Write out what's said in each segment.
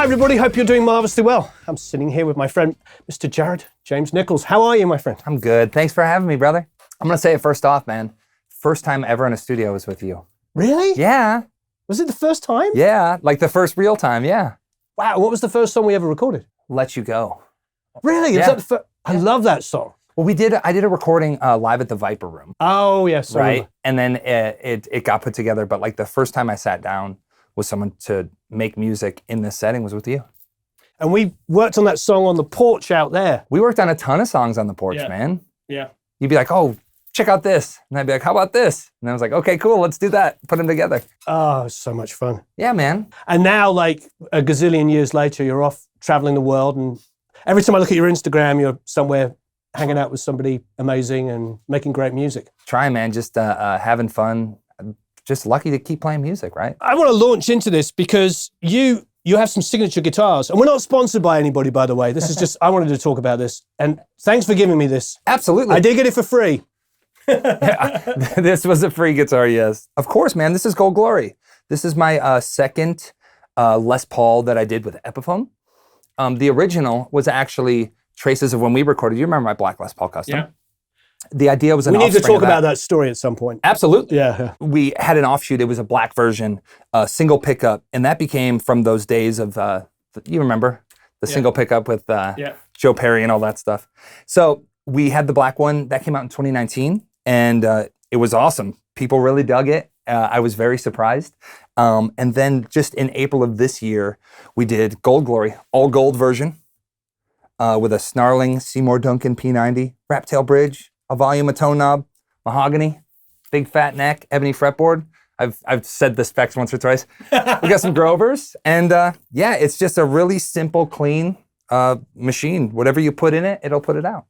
Hi everybody, hope you're doing marvelously well. I'm sitting here with my friend, Mr. Jared James Nichols. How are you, my friend? I'm good. Thanks for having me, brother. I'm gonna say it first off, man. First time ever in a studio was with you. Really? Yeah. Was it the first time? Yeah, like the first real time, yeah. Wow, what was the first song we ever recorded? Let You Go. Really? Yeah. Was that the first? I love that song. Well, I did a recording live at the Viper Room. Oh, yes. Right? And then it got put together, but like the first time I sat down with someone to make music in this setting was with you. And we worked on that song on the porch out there. We worked on a ton of songs on the porch, man. Yeah. You'd be like, oh, check out this. And I'd be like, how about this? And I was like, okay, cool, let's do that. Put them together. Oh, so much fun. Yeah, man. And now, like a gazillion years later, you're off traveling the world, and every time I look at your Instagram, you're somewhere hanging out with somebody amazing and making great music. Trying, man, just having fun. Just lucky to keep playing music, right? I want to launch into this because you have some signature guitars, and we're not sponsored by anybody, by the way. This is just, I wanted to talk about this, and thanks for giving me this. Absolutely. I did get it for free. This was a free guitar, yes. Of course, man, this is Gold Glory. This is my second Les Paul that I did with Epiphone. The original was actually traces of when we recorded. You remember my black Les Paul custom? Yeah. The idea was an We need to offspring talk of that. about that story at some point. Absolutely. Yeah. We had an offshoot. It was a black version, single pickup, and that became from those days of, you remember, the single pickup with Joe Perry and all that stuff. So we had the black one. That came out in 2019, and it was awesome. People really dug it. I was very surprised. And then just in April of this year, we did Gold Glory, all gold version, with a snarling Seymour Duncan P90, wrap tail bridge, a volume, a tone knob, mahogany, big fat neck, ebony fretboard. I've said the specs once or twice. We got some Grovers, and yeah, it's just a really simple, clean machine. Whatever you put in it, it'll put it out.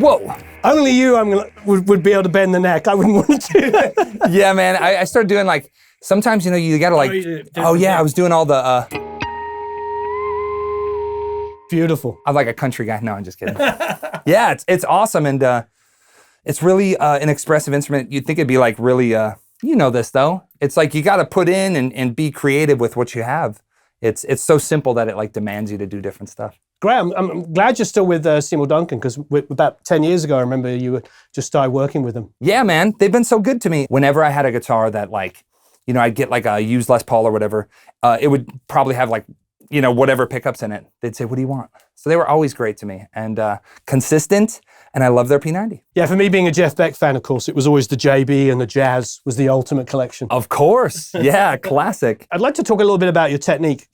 Whoa. Only you would be able to bend the neck. I wouldn't want to do that. Yeah, man. I started doing like, sometimes, you know, you gotta like, I was doing all the, Beautiful. I'm like a country guy. No, I'm just kidding. Yeah, it's awesome. And it's really an expressive instrument. You'd think it'd be like really, you know this though. It's like you gotta put in and be creative with what you have. It's so simple that it like demands you to do different stuff. Graham, I'm glad you're still with Seymour Duncan, because about 10 years ago, I remember you just started working with them. Yeah, man, they've been so good to me. Whenever I had a guitar that like, you know, I'd get like a used Les Paul or whatever, it would probably have like, you know, whatever pickups in it. They'd say, what do you want? So they were always great to me and consistent, and I love their P90. Yeah, for me being a Jeff Beck fan, of course, it was always the JB, and the Jazz was the ultimate collection. Of course, yeah, classic. I'd like to talk a little bit about your technique.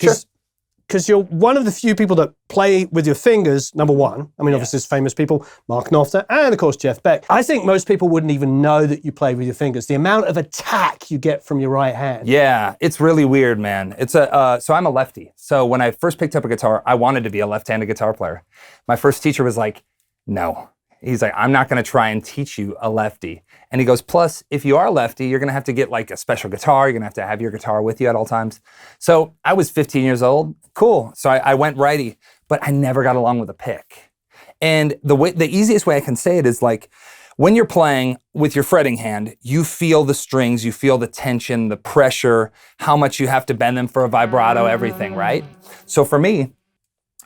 Because you're one of the few people that play with your fingers, number one. I mean, obviously there's famous people, Mark Knopfler, and of course, Jeff Beck. I think most people wouldn't even know that you play with your fingers. The amount of attack you get from your right hand. Yeah, it's really weird, man. It's so I'm a lefty. So when I first picked up a guitar, I wanted to be a left-handed guitar player. My first teacher was like, no. He's like, I'm not gonna try and teach you a lefty. And he goes, plus, if you are lefty, you're gonna have to get like a special guitar. You're gonna have your guitar with you at all times. So I was 15 years old, cool. So I went righty, but I never got along with a pick. And the easiest way I can say it is like, when you're playing with your fretting hand, you feel the strings, you feel the tension, the pressure, how much you have to bend them for a vibrato, everything, right? So for me,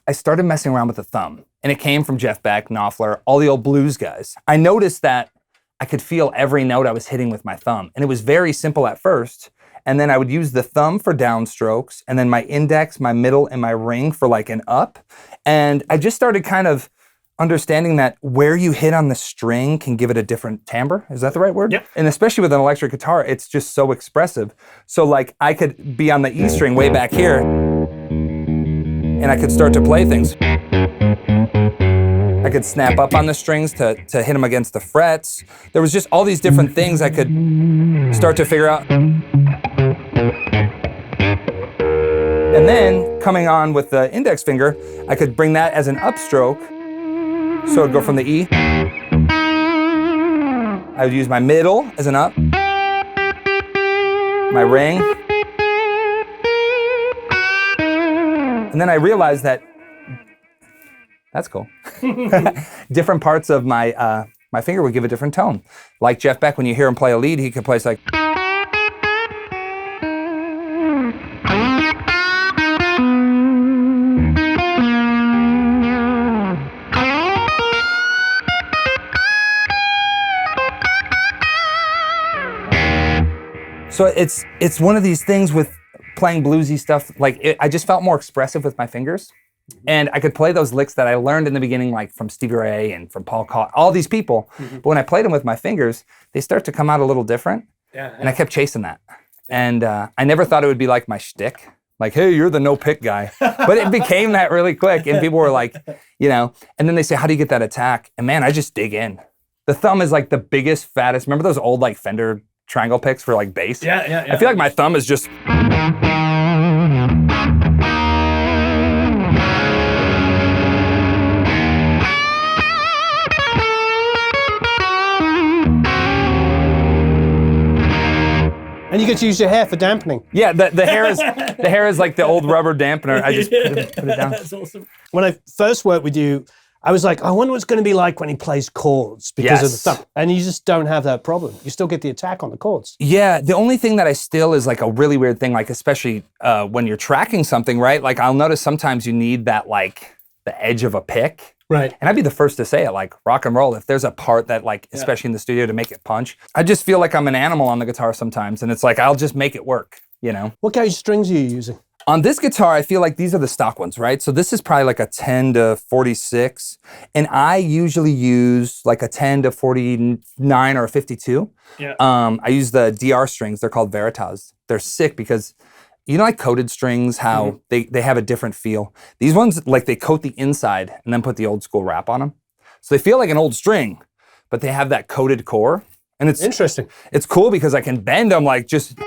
I started messing around with the thumb. And it came from Jeff Beck, Knopfler, all the old blues guys. I noticed that I could feel every note I was hitting with my thumb. And it was very simple at first. And then I would use the thumb for downstrokes, and then my index, my middle, and my ring for like an up. And I just started kind of understanding that where you hit on the string can give it a different timbre. Is that the right word? Yep. And especially with an electric guitar, it's just so expressive. So like I could be on the E string way back here, and I could start to play things. I could snap up on the strings to hit them against the frets. There was just all these different things I could start to figure out. And then coming on with the index finger, I could bring that as an upstroke. So it'd go from the E I would use my middle as an up, my ring, and then I realized that, that's cool. Different parts of my my finger would give a different tone. Like Jeff Beck, when you hear him play a lead, he could play like. So it's one of these things with playing bluesy stuff. Like I just felt more expressive with my fingers, and I could play those licks that I learned in the beginning, like from Stevie Ray and from Paul Call, all these people. But when I played them with my fingers, they start to come out a little different. And I kept chasing that, and I never thought it would be like my shtick. Like, hey, you're the no pick guy. But it became that really quick, and people were like, you know. And then they say, how do you get that attack? And man, I just dig in. The thumb is like the biggest, fattest. Remember those old like Fender triangle picks for like bass? Yeah. I feel like my thumb is just. And you get to use your hair for dampening. Yeah, the hair is like the old rubber dampener. I just put it down. That's awesome. When I first worked with you, I was like, I wonder what it's going to be like when he plays chords because of the thumb. And you just don't have that problem. You still get the attack on the chords. Yeah, the only thing that I still is like a really weird thing, like especially when you're tracking something, right? Like I'll notice sometimes you need that like the edge of a pick. Right. And I'd be the first to say it, like rock and roll, if there's a part that like, especially in the studio to make it punch, I just feel like I'm an animal on the guitar sometimes. And it's like, I'll just make it work, you know? What gauge strings are you using? On this guitar, I feel like these are the stock ones, right? So this is probably like a 10 to 46. And I usually use like a 10 to 49 or a 52. Yeah. I use the DR strings. They're called Veritas. They're sick because, you know, like coated strings, how they have a different feel. These ones, like they coat the inside and then put the old school wrap on them. So they feel like an old string, but they have that coated core. And it's interesting. It's cool because I can bend them like just.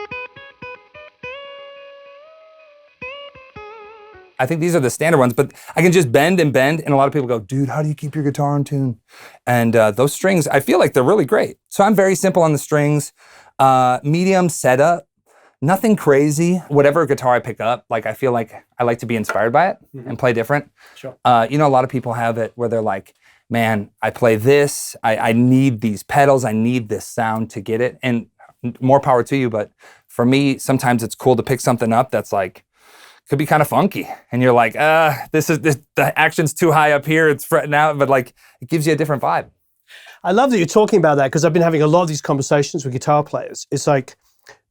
I think these are the standard ones, but I can just bend, and a lot of people go, dude, how do you keep your guitar in tune? And those strings, I feel like they're really great. So I'm very simple on the strings, medium setup, nothing crazy. Whatever guitar I pick up, like I feel like I like to be inspired by it and play different. Sure. You know, a lot of people have it where they're like, man, I play this, I need these pedals, I need this sound to get it. And more power to you, but for me, sometimes it's cool to pick something up that's like, could be kind of funky, and you're like, the action's too high up here, it's fretting out, but like it gives you a different vibe. I love that you're talking about that because I've been having a lot of these conversations with guitar players. It's like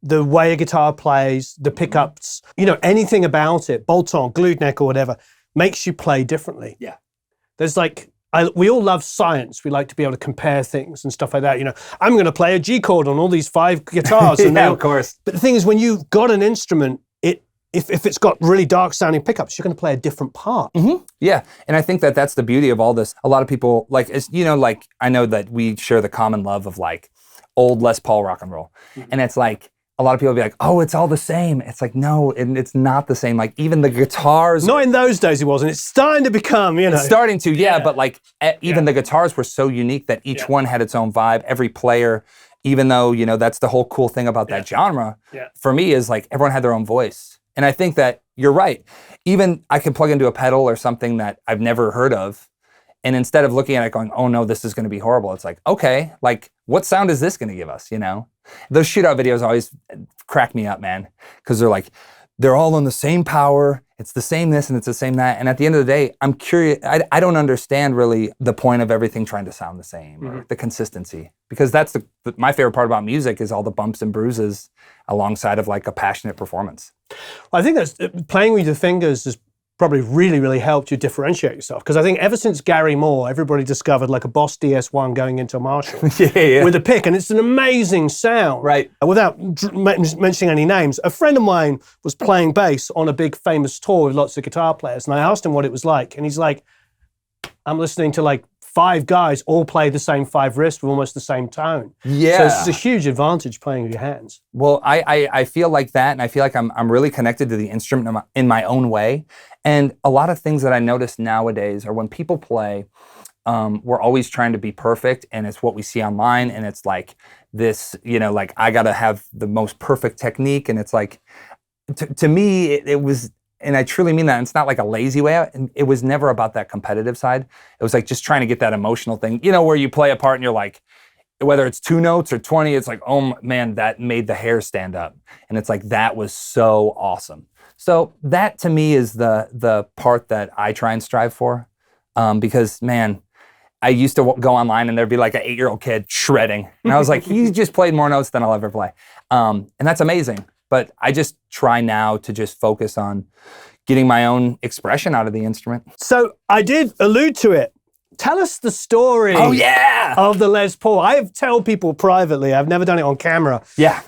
the way a guitar plays, the pickups, you know, anything about it, bolt-on, glued neck or whatever, makes you play differently. Yeah. There's like, we all love science. We like to be able to compare things and stuff like that. You know, I'm going to play a G chord on all these 5 guitars. And yeah, of course. But the thing is, when you've got an instrument, if it's got really dark sounding pickups, you're going to play a different part. Yeah, and I think that that's the beauty of all this. A lot of people, like, you know, like I know that we share the common love of like old Les Paul rock and roll. And it's like, a lot of people be like, oh, it's all the same. It's like, no, it's not the same. Like even the guitars. Not in those days it wasn't. It's starting to become, you know. It's starting to, but like even the guitars were so unique that each one had its own vibe. Every player, even though, you know, that's the whole cool thing about that genre, for me is like everyone had their own voice. And I think that you're right. Even I can plug into a pedal or something that I've never heard of. And instead of looking at it going, oh no, this is going to be horrible. It's like, okay, like what sound is this going to give us, you know? Those shootout videos always crack me up, man. Because they're like, they're all on the same power. It's the same this and it's the same that. And at the end of the day, I'm curious. I don't understand really the point of everything trying to sound the same or the consistency. Because that's my favorite part about music is all the bumps and bruises alongside of like a passionate performance. Well, I think that's playing with your fingers has probably really helped you differentiate yourself. Because I think ever since Gary Moore, everybody discovered like a Boss DS1 going into a Marshall with a pick, and it's an amazing sound. Right. Without mentioning any names, a friend of mine was playing bass on a big famous tour with lots of guitar players, and I asked him what it was like, and he's like, I'm listening to like 5 guys all play the same 5 riffs with almost the same tone. Yeah. So it's a huge advantage playing with your hands. Well, I feel like that, and I feel like I'm really connected to the instrument in my own way. And a lot of things that I notice nowadays are when people play, we're always trying to be perfect, and it's what we see online, and it's like this, like I gotta have the most perfect technique, and it's like, to me, it was, and I truly mean that, and it's not like a lazy way out, and it was never about that competitive side. It was like just trying to get that emotional thing, where you play a part and you're like, whether it's 2 notes or 20, it's like, oh man, that made the hair stand up. And it's like, that was so awesome. So that to me is the part that I try and strive for. Because man, I used to go online and there'd be like an 8-year-old kid shredding. And I was like, he just played more notes than I'll ever play. And that's amazing. But I just try now to just focus on getting my own expression out of the instrument. So I did allude to it. Tell us the story of the Les Paul. I tell people privately, I've never done it on camera. Yeah.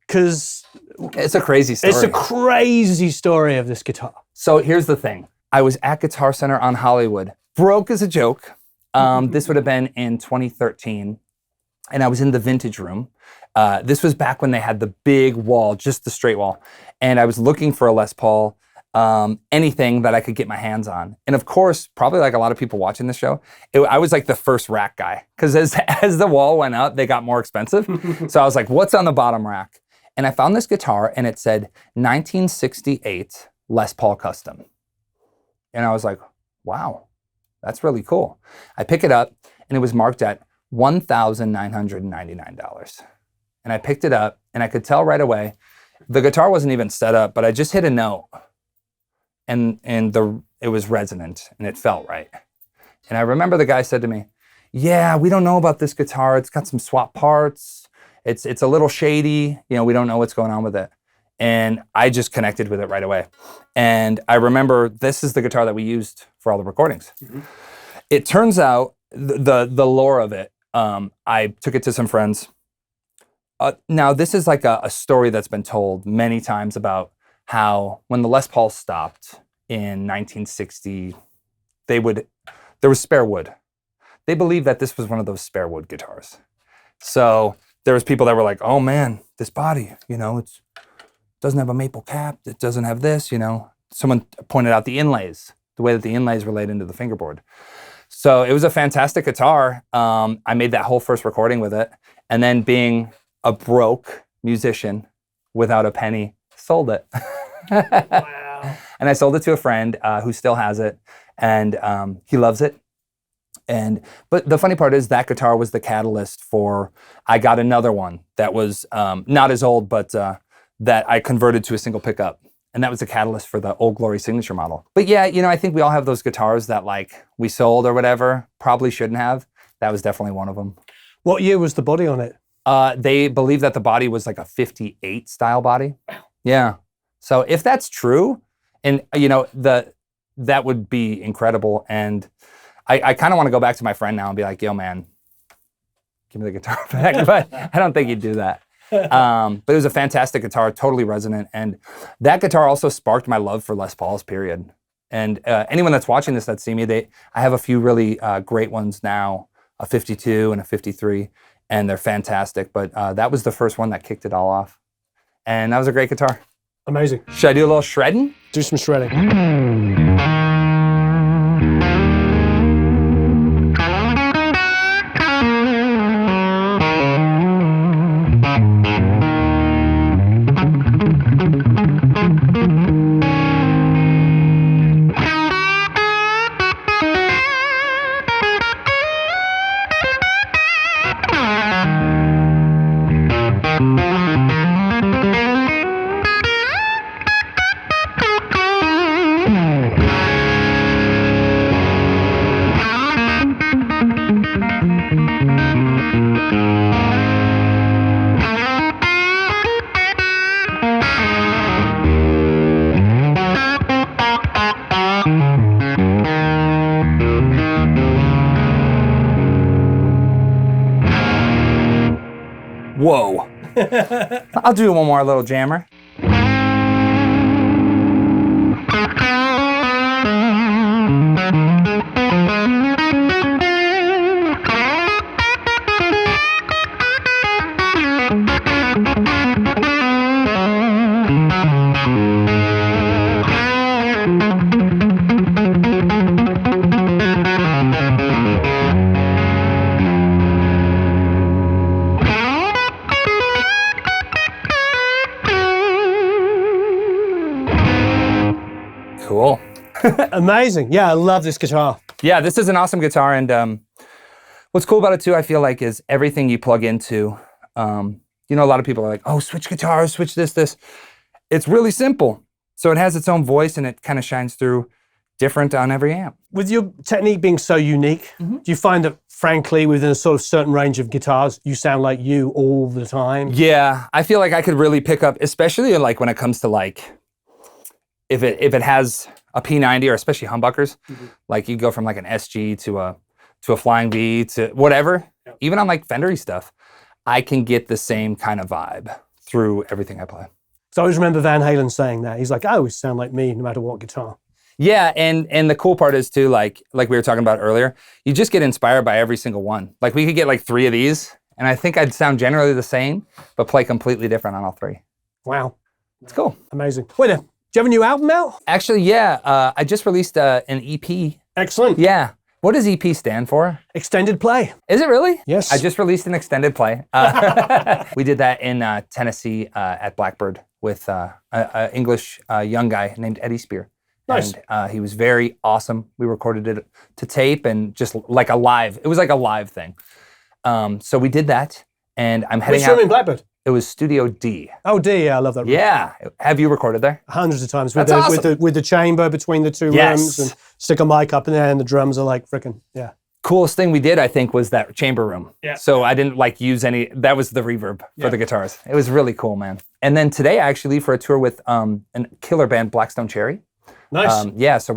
Because it's a crazy story. It's a crazy story of this guitar. So here's the thing. I was at Guitar Center on Hollywood. Broke as a joke. This would have been in 2013. And I was in the vintage room. This was back when they had the big wall, just the straight wall. And I was looking for a Les Paul, anything that I could get my hands on. And of course, probably like a lot of people watching this show, I was like the first rack guy. Because as the wall went up, they got more expensive. So I was like, what's on the bottom rack? And I found this guitar and it said 1968 Les Paul Custom. And I was like, wow, that's really cool. I pick it up and it was marked at $1,999. And I picked it up and I could tell right away, the guitar wasn't even set up, but I just hit a note and it was resonant and it felt right. And I remember the guy said to me, yeah, we don't know about this guitar. It's got some swap parts. It's a little shady. We don't know what's going on with it. And I just connected with it right away. And I remember this is the guitar that we used for all the recordings. Mm-hmm. It turns out the lore of it, I took it to some friends. Now, this is like a story that's been told many times about how when the Les Paul stopped in 1960, there was spare wood. They believed that this was one of those spare wood guitars. So there was people that were like, oh man, this body, it doesn't have a maple cap. It doesn't have this, Someone pointed out the inlays, the way that the inlays relate into the fingerboard. So it was a fantastic guitar. I made that whole first recording with it. And then being a broke musician without a penny, sold it. Wow. And I sold it to a friend who still has it. And he loves it. But the funny part is that guitar was the catalyst for, I got another one that was not as old, but that I converted to a single pickup. And that was the catalyst for the Old Glory signature model. But yeah, I think we all have those guitars that like we sold or whatever, probably shouldn't have. That was definitely one of them. What year was the body on it? They believe that the body was like a 58 style body. Yeah. So if that's true, and that would be incredible. And I kind of want to go back to my friend now and be like, yo man, give me the guitar back. But I don't think he'd do that. But it was a fantastic guitar, totally resonant. And that guitar also sparked my love for Les Pauls, period. And anyone that's watching this that's seen me, I have a few really great ones now, a 52 and a 53, and they're fantastic. But that was the first one that kicked it all off. And that was a great guitar. Amazing. Should I do a little shredding? Do some shredding. Whoa. I'll do one more little jammer. Cool. Amazing. Yeah, I love this guitar. Yeah, this is an awesome guitar, and what's cool about it too, I feel like, is everything you plug into. You know, a lot of people are like, oh, switch guitars, switch this. It's really simple. So it has its own voice, and it kind of shines through different on every amp. With your technique being so unique, do you find that, frankly, within a sort of certain range of guitars, you sound like you all the time? Yeah, I feel like I could really pick up, especially like when it comes to like, if it has a P90 or especially humbuckers, like you go from like an SG to a Flying V to whatever, even on like Fendery stuff, I can get the same kind of vibe through everything I play. So I always remember Van Halen saying that. He's like, I always sound like me no matter what guitar. Yeah, and the cool part is too, like we were talking about earlier, you just get inspired by every single one. Like we could get like 3 of these, and I think I'd sound generally the same, but play completely different on all 3. Wow. It's cool. Amazing. Wait a, do you have a new album out? Actually, yeah, I just released an EP. Excellent. Yeah. What does EP stand for? Extended play. Is it really? Yes. I just released an extended play. We did that in Tennessee at Blackbird with an English young guy named Eddie Spear. Nice. And he was very awesome. We recorded it to tape and just like a live, it was like a live thing. So we did that, and I'm heading out. Which room in Blackbird? It was Studio D. Oh, D, yeah, I love that room. Yeah. Have you recorded there? Hundreds of times. That's awesome. With the chamber between the 2 rooms, and stick a mic up in there, and the drums are like freaking, yeah. Coolest thing we did, I think, was that chamber room. Yeah. So I didn't like use any, that was the reverb for the guitars. It was really cool, man. And then today I actually leave for a tour with a killer band, Blackstone Cherry. Nice. Yeah, so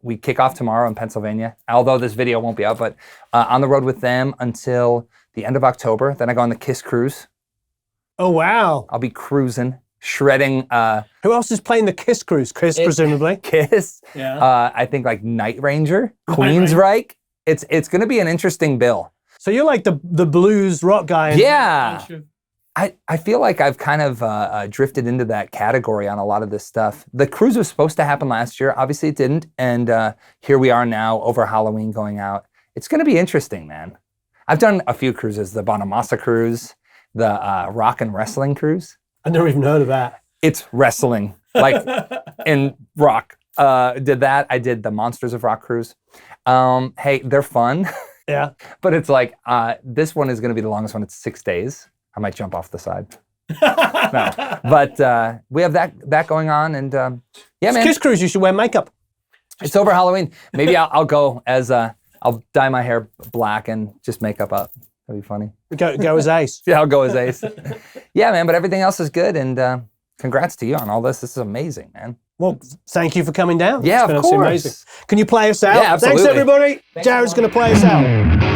we kick off tomorrow in Pennsylvania, although this video won't be out, but on the road with them until the end of October. Then I go on the Kiss cruise. Oh, wow. I'll be cruising, shredding. Who else is playing the Kiss cruise? Chris, presumably. Kiss. Yeah. I think like Night Ranger, Queensryche. It's going to be an interesting bill. So you're like the blues rock guy. Yeah. I feel like I've kind of drifted into that category on a lot of this stuff. The cruise was supposed to happen last year. Obviously it didn't. And here we are now over Halloween going out. It's going to be interesting, man. I've done a few cruises, the Bonamassa cruise, the Rock and Wrestling cruise. I never even heard of that. It's wrestling, like in rock. Did that. I did the Monsters of Rock cruise. Hey, they're fun. Yeah. But it's like, this one is going to be the longest one. It's 6 days. I might jump off the side. No, but we have that going on, and yeah, man. Kiss cruise, you should wear makeup. It's over Halloween. Maybe I'll go as I'll dye my hair black and just makeup up. That'd be funny. Go as Ace. Yeah, I'll go as Ace. Yeah, man. But everything else is good, and congrats to you on all this. This is amazing, man. Well, thank you for coming down. Yeah, it's been of course. Amazing. Can you play us out? Yeah, absolutely. Thanks, everybody. Jared's going to play us out.